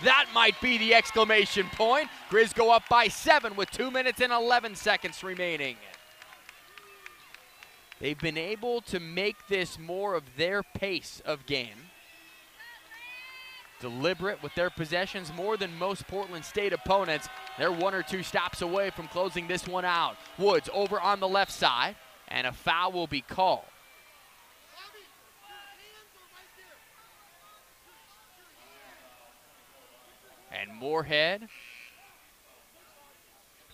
That might be the exclamation point. Grizz go up by 7 with 2 minutes and 11 seconds remaining. They've been able to make this more of their pace of game. Deliberate with their possessions more than most Portland State opponents. They're 1 or 2 stops away from closing this one out. Woods over on the left side, and a foul will be called. And Moorhead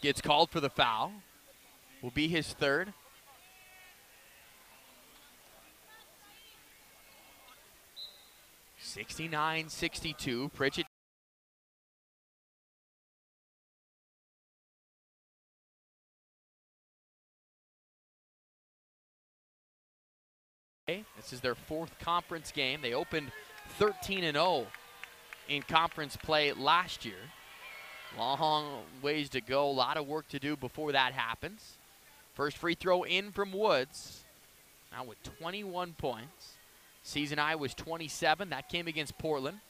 gets called for the foul. Will be his third. (69-62). Pritchett. This is their 4th conference game. They opened 13-0 in conference play last year. Long ways to go, a lot of work to do before that happens. First free throw in from Woods, now with 21 points. Season high was 27, that came against Portland.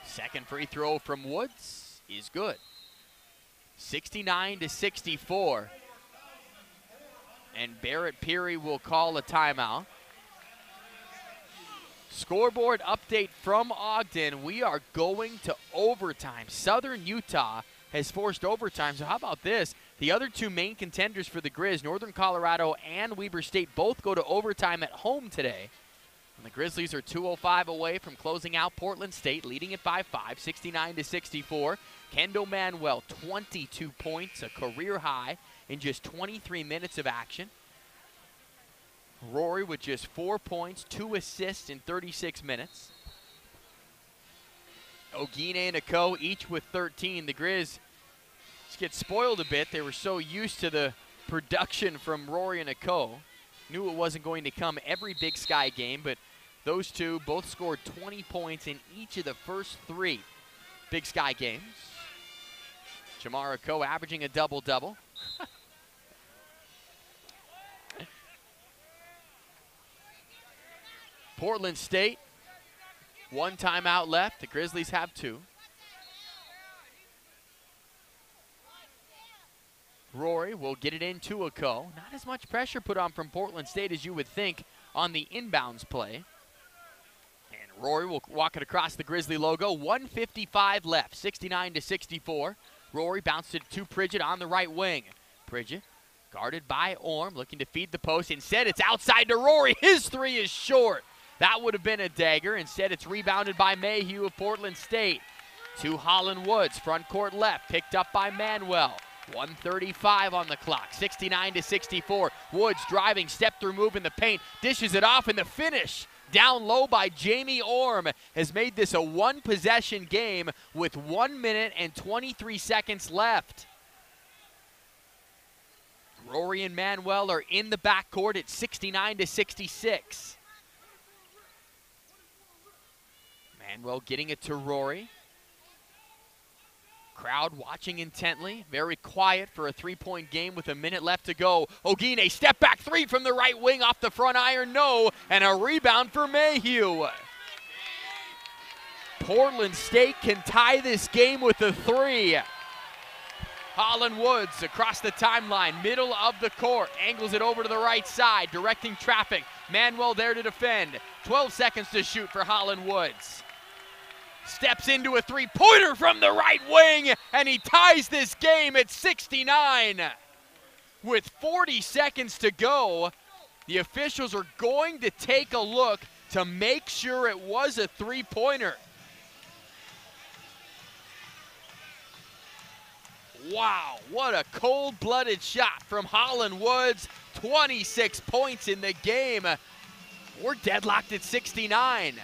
Second free throw from Woods is good. 69-64. And Barrett Peary will call a timeout. Scoreboard update from Ogden. We are going to overtime. Southern Utah has forced overtime, so how about this? The other 2 main contenders for the Grizz, Northern Colorado and Weber State, both go to overtime at home today. And the Grizzlies are 2:05 away from closing out Portland State, leading it by 5, 69-64. Kendall Manuel, 22 points, a career high in just 23 minutes of action. Rory with just 4 points, 2 assists in 36 minutes. Ogine and Ako each with 13. The Grizz just get spoiled a bit. They were so used to the production from Rory and Ako. Knew it wasn't going to come every Big Sky game, but those two both scored 20 points in each of the first 3 Big Sky games. Jamar Ako averaging a double-double. Portland State, 1 timeout left. The Grizzlies have 2. Rory will get it into Ako. Not as much pressure put on from Portland State as you would think on the inbounds play. And Rory will walk it across the Grizzly logo. 1:55 left, 69-64. Rory bounced it to Pritchett on the right wing. Pritchett guarded by Orm, looking to feed the post. Instead, it's outside to Rory. His 3 is short. That would have been a dagger. Instead, it's rebounded by Mayhew of Portland State. To Holland Woods, front court left, picked up by Manuel. 1:35 on the clock, 69-64. Woods driving, step through move in the paint, dishes it off, and the finish down low by Jamie Orm has made this a 1-possession game with 1 minute and 23 seconds left. Rory and Manuel are in the backcourt at 69-66. Manuel getting it to Rory. Crowd watching intently, very quiet for a 3-point game with a minute left to go. Ogine, step back 3 from the right wing off the front iron, no, and a rebound for Mayhew. Portland State can tie this game with a 3. Holland Woods across the timeline, middle of the court, angles it over to the right side, directing traffic. Manuel there to defend. 12 seconds to shoot for Holland Woods. Steps into a 3-pointer from the right wing, and he ties this game at 69. With 40 seconds to go, the officials are going to take a look to make sure it was a 3-pointer. Wow, what a cold-blooded shot from Holland Woods. 26 points in the game. We're deadlocked at 69.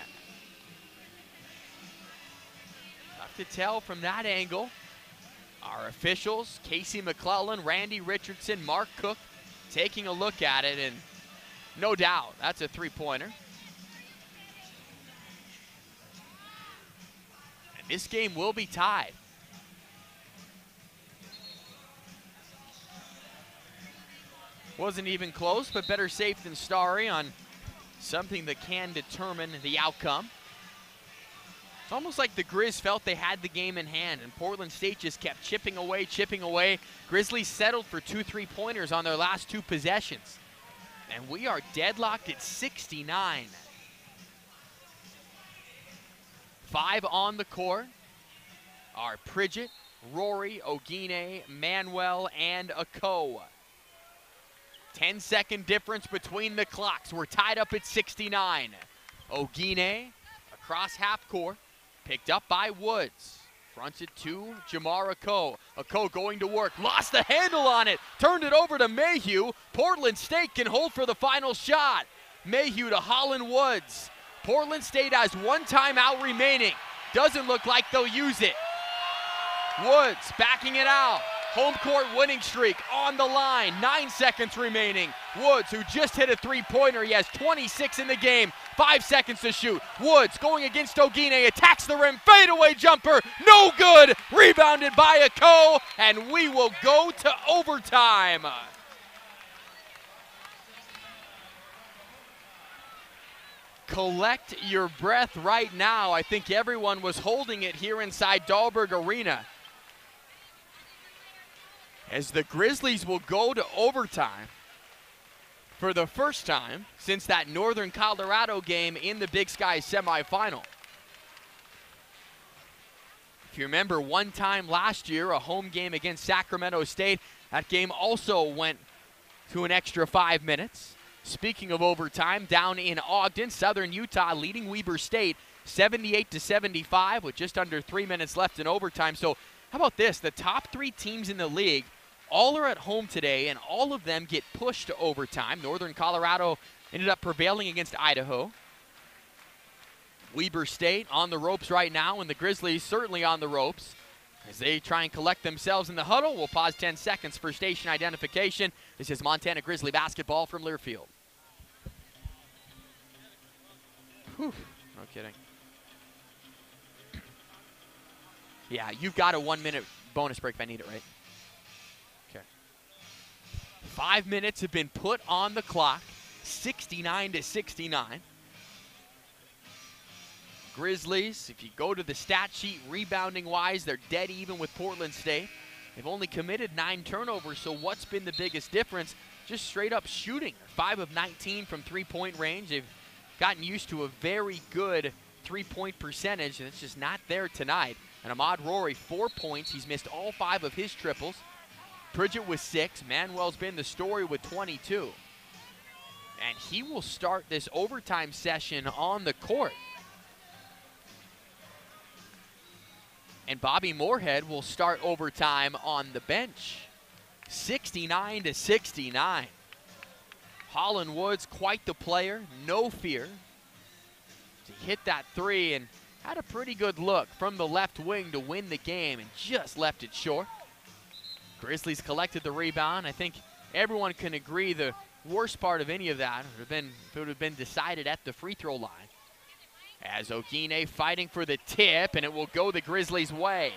Tough to tell from that angle. Our officials, Casey McClellan, Randy Richardson, Mark Cook, taking a look at it, and no doubt that's a 3-pointer. And this game will be tied. Wasn't even close, but better safe than sorry on something that can determine the outcome. It's almost like the Grizz felt they had the game in hand, and Portland State just kept chipping away, chipping away. Grizzlies settled for 2 3-pointers on their last 2 possessions. And we are deadlocked at 69. 5 on the court are Pridgett, Rory, Ogine, Manuel, and Ako. 10-second difference between the clocks. We're tied up at 69. Ogine across half court, picked up by Woods. Fronts it to Jamar Ako. Ako going to work, lost the handle on it, turned it over to Mayhew. Portland State can hold for the final shot. Mayhew to Holland Woods. Portland State has 1 timeout remaining. Doesn't look like they'll use it. Woods backing it out. Home court winning streak on the line. 9 seconds remaining. Woods, who just hit a 3-pointer, he has 26 in the game. 5 seconds to shoot. Woods going against Ogine, attacks the rim, fadeaway jumper, no good. Rebounded by Ako, and we will go to overtime. Collect your breath right now. I think everyone was holding it here inside Dahlberg Arena, as the Grizzlies will go to overtime for the first time since that Northern Colorado game in the Big Sky semifinal. If you remember, one time last year, a home game against Sacramento State, that game also went to an extra 5 minutes. Speaking of overtime, down in Ogden, Southern Utah leading Weber State 78-75 with just under 3 minutes left in overtime. So how about this? The top 3 teams in the league all are at home today, and all of them get pushed to overtime. Northern Colorado ended up prevailing against Idaho. Weber State on the ropes right now, and the Grizzlies certainly on the ropes as they try and collect themselves in the huddle. We'll pause 10 seconds for station identification. This is Montana Grizzly basketball from Learfield. Whew, no kidding. Yeah, you've got a 1-minute bonus break if I need it, right? Okay. 5 minutes have been put on the clock, 69-69. Grizzlies, if you go to the stat sheet, rebounding-wise, they're dead even with Portland State. They've only committed 9 turnovers, so what's been the biggest difference? Just straight-up shooting. 5 of 19 from three-point range. They've gotten used to a very good three-point percentage, and it's just not there tonight. And Ahmad Rory, 4 points. He's missed all 5 of his triples. Pridgett with 6. Manuel's been the story with 22. And he will start this overtime session on the court. And Bobby Moorhead will start overtime on the bench. 69-69. Holland Woods, quite the player, no fear to hit that 3, and had a pretty good look from the left wing to win the game and just left it short. Grizzlies collected the rebound. I think everyone can agree the worst part of any of that would have been if it would have been decided at the free throw line. As Ogine fighting for the tip, and it will go the Grizzlies' way.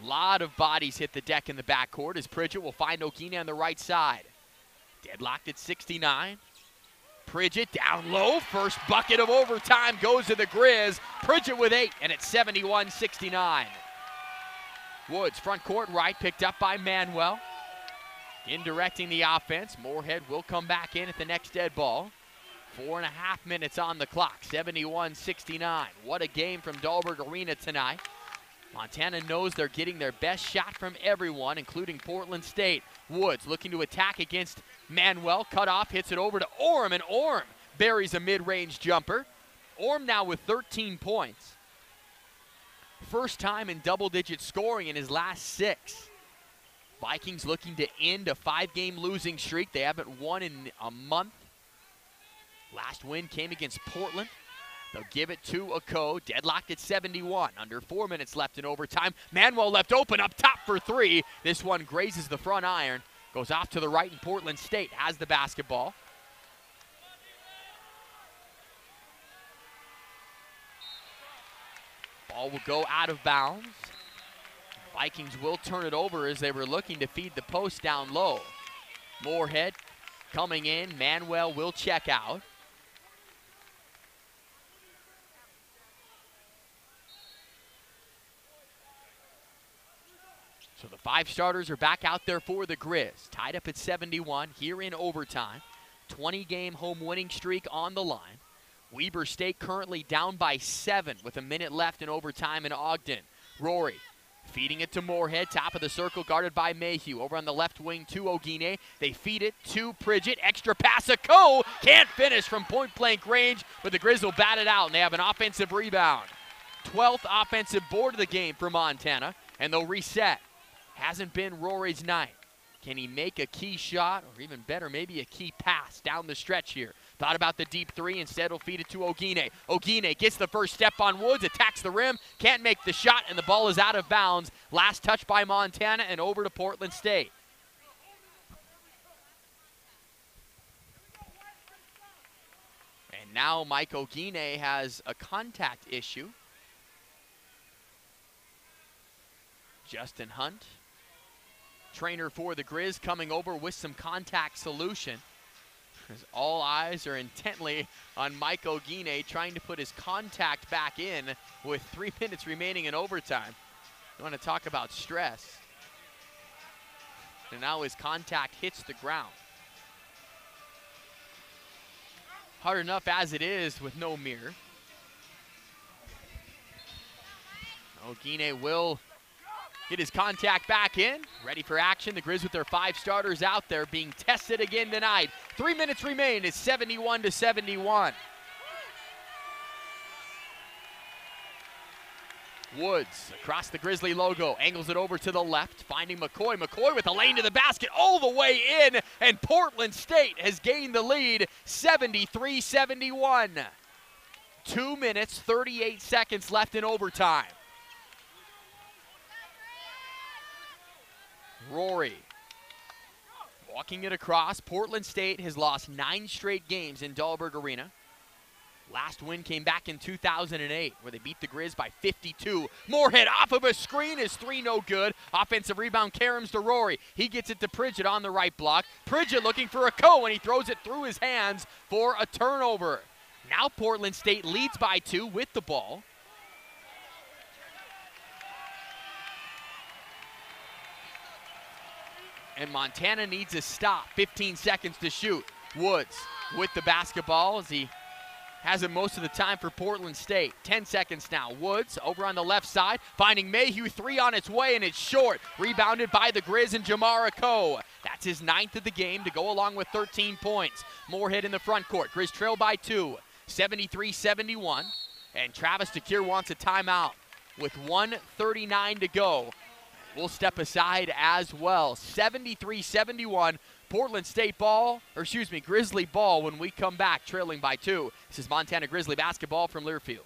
A lot of bodies hit the deck in the backcourt as Pridgett will find Ogine on the right side. Deadlocked at 69. Pridgett down low. First bucket of overtime goes to the Grizz. Pridgett with 8, and it's 71-69. Woods, front court right, picked up by Manuel. In directing the offense. Moorhead will come back in at the next dead ball. 4.5 minutes on the clock, 71-69. What a game from Dahlberg Arena tonight. Montana knows they're getting their best shot from everyone, including Portland State. Woods looking to attack against Manuel. Cut off, hits it over to Orm, and Orm buries a mid-range jumper. Orm now with 13 points. First time in double-digit scoring in his last 6. Vikings looking to end a 5-game losing streak. They haven't won in a month. Last win came against Portland. They'll give it to Ako, deadlocked at 71. Under 4 minutes left in overtime. Manuel left open up top for 3. This one grazes the front iron. Goes off to the right, and Portland State has the basketball. Ball will go out of bounds. Vikings will turn it over as they were looking to feed the post down low. Moorhead coming in. Manuel will check out. So the 5 starters are back out there for the Grizz. Tied up at 71 here in overtime. 20-game home winning streak on the line. Weber State currently down by 7 with a minute left in overtime in Ogden. Rory feeding it to Moorhead, top of the circle, guarded by Mayhew. Over on the left wing to Ogine. They feed it to Pridgett. Extra pass, a Coe. Can't finish from point-blank range, but the Grizz will bat it out, and they have an offensive rebound. 12th offensive board of the game for Montana, and they'll reset. Hasn't been Rory's night. Can he make a key shot, or even better, maybe a key pass down the stretch here? Thought about the deep 3, instead he'll feed it to Ogine. Ogine gets the first step on Woods, attacks the rim, can't make the shot, and the ball is out of bounds. Last touch by Montana and over to Portland State. And now Mike Ogine has a contact issue. Justin Hunt, trainer for the Grizz, coming over with some contact solution. As all eyes are intently on Mike Ogine trying to put his contact back in with 3 minutes remaining in overtime. You want to talk about stress. And now his contact hits the ground. Hard enough as it is with no mirror. Ogine will get his contact back in, ready for action. The Grizz with their 5 starters out there being tested again tonight. 3 minutes remain. It's 71-71. Woods across the Grizzly logo, angles it over to the left, finding McCoy. McCoy with a lane to the basket all the way in, and Portland State has gained the lead, 73-71. 2 minutes, 38 seconds left in overtime. Rory walking it across. Portland State has lost 9 straight games in Dahlberg Arena. Last win came back in 2008 where they beat the Grizz by 52. Moorhead off of a screen, is 3 no good. Offensive rebound, Karams to Rory. He gets it to Pridgett on the right block. Pridgett looking for a Coe, and he throws it through his hands for a turnover. Now Portland State leads by 2 with the ball. And Montana needs a stop. 15 seconds to shoot. Woods with the basketball as he has it most of the time for Portland State. 10 seconds now. Woods over on the left side, finding Mayhew. 3 on its way, and it's short. Rebounded by the Grizz and Jamara Coe. That's his 9th of the game to go along with 13 points. Moorhead in the front court. Grizz trail by 2. 73-71. And Travis DeCure wants a timeout with 1:39 to go. We'll step aside as well. 73-71, Portland State ball, or excuse me, Grizzly ball when we come back, trailing by 2. This is Montana Grizzly basketball from Learfield.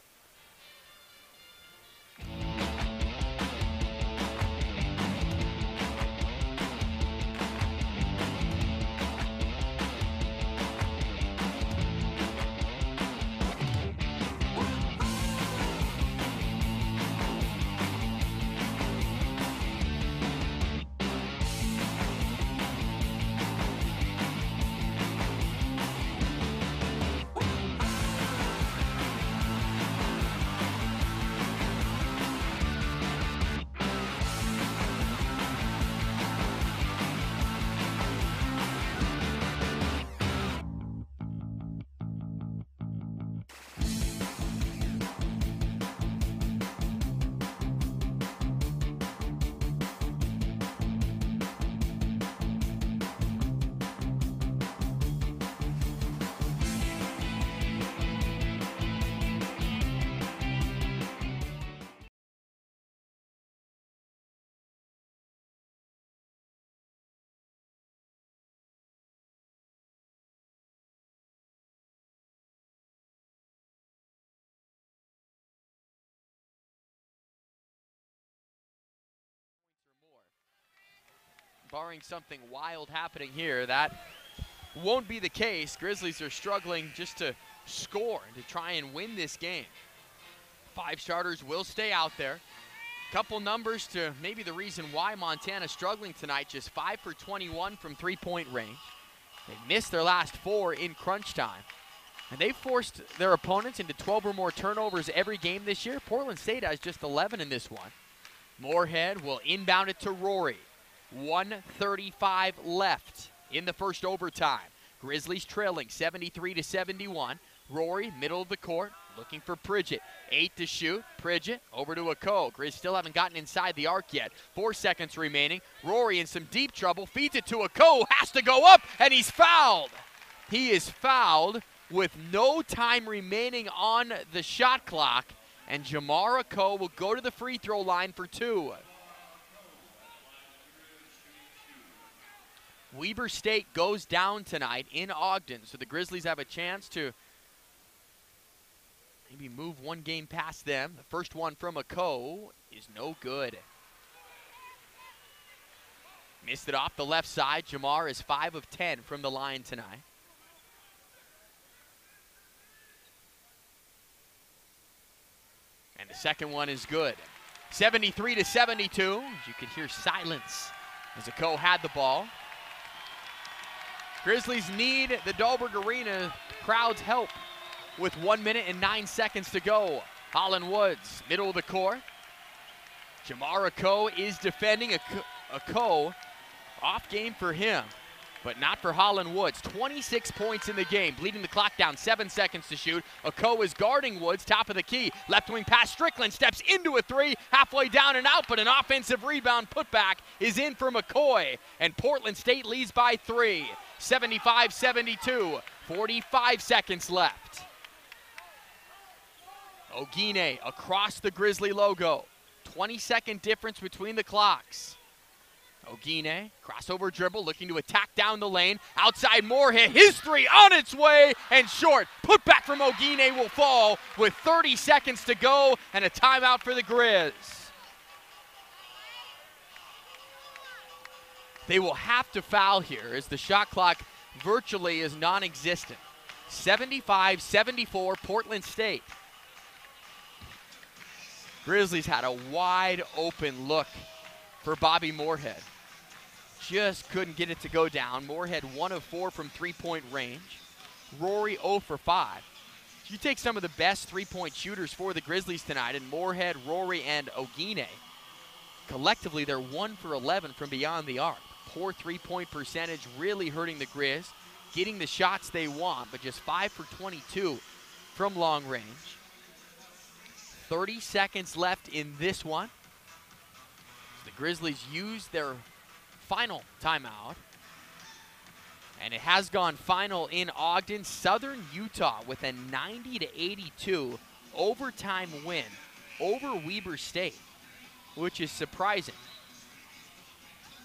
Barring something wild happening here, that won't be the case. Grizzlies are struggling just to score and to try and win this game. 5 starters will stay out there. Couple numbers to maybe the reason why Montana's struggling tonight. Just 5 for 21 from 3-point range. They missed their last 4 in crunch time. And they've forced their opponents into 12 or more turnovers every game this year. Portland State has just 11 in this one. Moorhead will inbound it to Rory. 1:35 left in the first overtime. Grizzlies trailing 73-71. Rory, middle of the court, looking for Pridgett. 8 to shoot. Pridgett over to Ako. Grizz still haven't gotten inside the arc yet. 4 seconds remaining. Rory in some deep trouble. Feeds it to Ako. Has to go up, and he's fouled. He is fouled with no time remaining on the shot clock, and Jamar Ako will go to the free throw line for 2. Weber State goes down tonight in Ogden, so the Grizzlies have a chance to maybe move one game past them. The first one from Ako is no good. Missed it off the left side. Jamar is 5 of 10 from the line tonight. And the second one is good. 73-72. As you could hear silence as Ako had the ball. Grizzlies need the Dahlberg Arena crowd's help with 1 minute and 9 seconds to go. Holland Woods, middle of the court. Jamar Ako is defending. Ako, off game for him, but not for Holland Woods. 26 points in the game, bleeding the clock down, 7 seconds to shoot. Ako is guarding Woods, top of the key. Left wing pass, Strickland steps into a 3, halfway down and out, but an offensive rebound putback is in for McCoy, and Portland State leads by 3. 75-72, 45 seconds left. Ogine across the Grizzly logo. 20-second difference between the clocks. Ogine, crossover dribble, looking to attack down the lane. Outside Moorhead, his 3 on its way and short. Put back from Ogine will fall with 30 seconds to go and a timeout for the Grizz. They will have to foul here as the shot clock virtually is non-existent. 75-74 Portland State. Grizzlies had a wide open look for Bobby Moorhead. Just couldn't get it to go down. Moorhead 1 of 4 from 3-point range. Rory 0 for 5. You take some of the best 3-point shooters for the Grizzlies tonight, and Moorhead, Rory, and Ogine. Collectively, they're 1 for 11 from beyond the arc. Poor 3-point percentage really hurting the Grizz. Getting the shots they want, but just 5 for 22 from long range. 30 seconds left in this one. The Grizzlies use their final timeout. And it has gone final in Ogden. Southern Utah with a 90-82 overtime win over Weber State, which is surprising.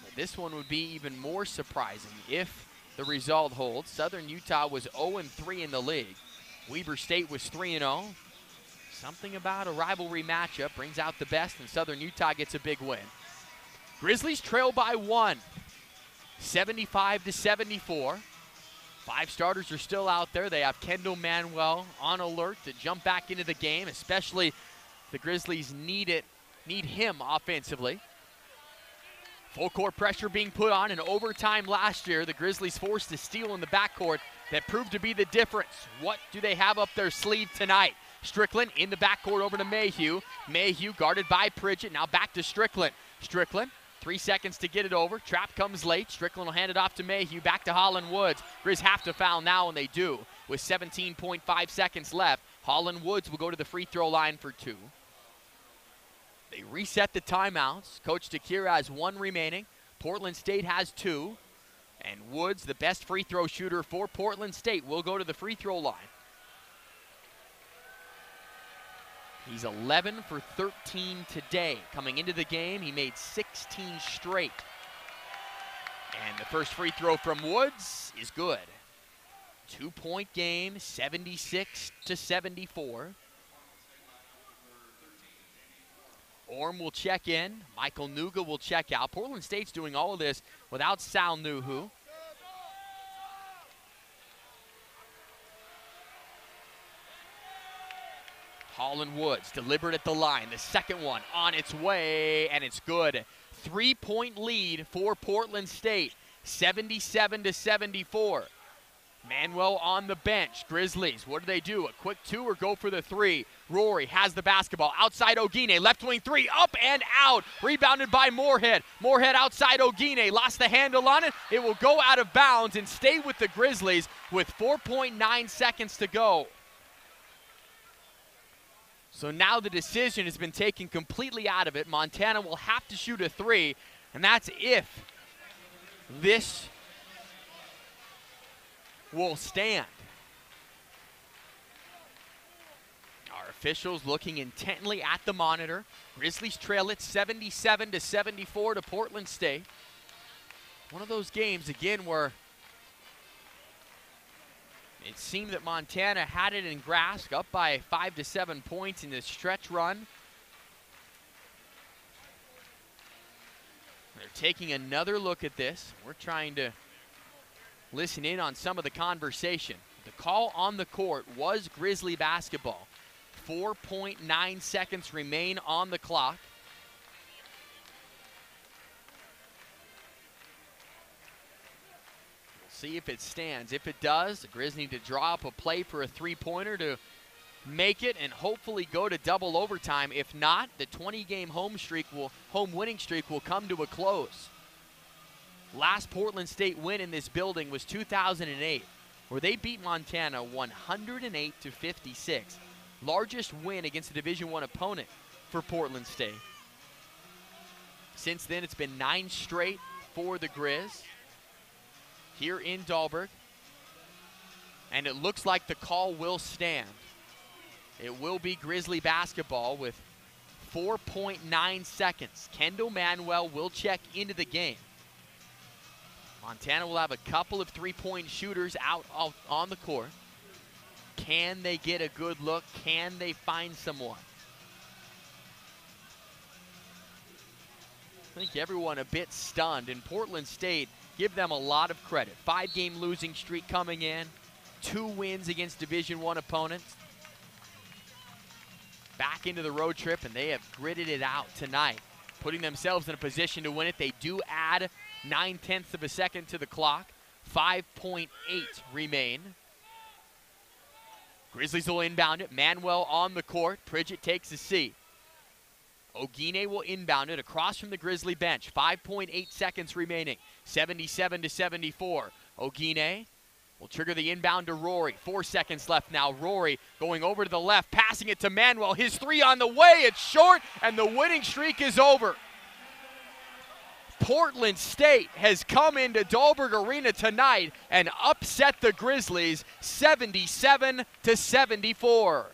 But this one would be even more surprising if the result holds. Southern Utah was 0-3 in the league. Weber State was 3-0. Something about a rivalry matchup brings out the best, and Southern Utah gets a big win. Grizzlies trail by 1, 75-74. 5 starters are still out there. They have Kendall Manuel on alert to jump back into the game, especially the Grizzlies need him offensively. Full court pressure being put on in overtime last year. The Grizzlies forced a steal in the backcourt that proved to be the difference. What do they have up their sleeve tonight? Strickland in the backcourt over to Mayhew. Mayhew guarded by Pridgett. Now back to Strickland. Strickland, 3 seconds to get it over. Trap comes late. Strickland will hand it off to Mayhew. Back to Holland Woods. Grizz have to foul now, and they do. With 17.5 seconds left, Holland Woods will go to the free throw line for 2. They reset the timeouts. Coach DeKira has 1 remaining. Portland State has 2. And Woods, the best free throw shooter for Portland State, will go to the free throw line. He's 11 for 13 today. Coming into the game, he made 16 straight. And the first free throw from Woods is good. 2-point game, 76-74. Orm will check in. Michael Nuga will check out. Portland State's doing all of this without Sal Nuhu. Holland Woods delivered at the line. The second one on its way, and it's good. 3-point lead for Portland State, 77-74. Manuel on the bench. Grizzlies, what do? A quick 2 or go for the 3? Rory has the basketball. Outside Ogine, left wing 3, up and out. Rebounded by Moorhead. Moorhead outside Ogine, lost the handle on it. It will go out of bounds and stay with the Grizzlies with 4.9 seconds to go. So now the decision has been taken completely out of it. Montana will have to shoot a 3, and that's if this will stand. Our officials looking intently at the monitor. Grizzlies trail it 77-74 to Portland State. One of those games, again, where it seemed that Montana had it in grasp, up by 5 to 7 points in this stretch run. They're taking another look at this. We're trying to listen in on some of the conversation. The call on the court was Grizzly basketball. 4.9 seconds remain on the clock. We'll see if it stands. If it does, the Grizz need to draw up a play for a 3-pointer to make it and hopefully go to double overtime. If not, the 20-game home winning streak will come to a close. Last Portland State win in this building was 2008, where they beat Montana 108-56. Largest win against a Division I opponent for Portland State. Since then, it's been 9 straight for the Grizz here in Dahlberg. And it looks like the call will stand. It will be Grizzly basketball with 4.9 seconds. Kendall Manuel will check into the game. Montana will have a couple of 3-point shooters out on the court. Can they get a good look? Can they find someone? I think everyone a bit stunned, and Portland State, give them a lot of credit. 5-game losing streak coming in, 2 wins against Division I opponents. Back into the road trip, and they have gritted it out tonight, putting themselves in a position to win it. They do add 9/10 of a second to the clock. 5.8 remain. Grizzlies will inbound it. Manuel on the court. Pridgett takes a seat. Ogine will inbound it across from the Grizzly bench. 5.8 seconds remaining. 77-74. Ogine will trigger the inbound to Rory. 4 seconds left now. Rory going over to the left, passing it to Manuel. His 3 on the way. It's short, and the winning streak is over. Portland State has come into Dahlberg Arena tonight and upset the Grizzlies 77-74.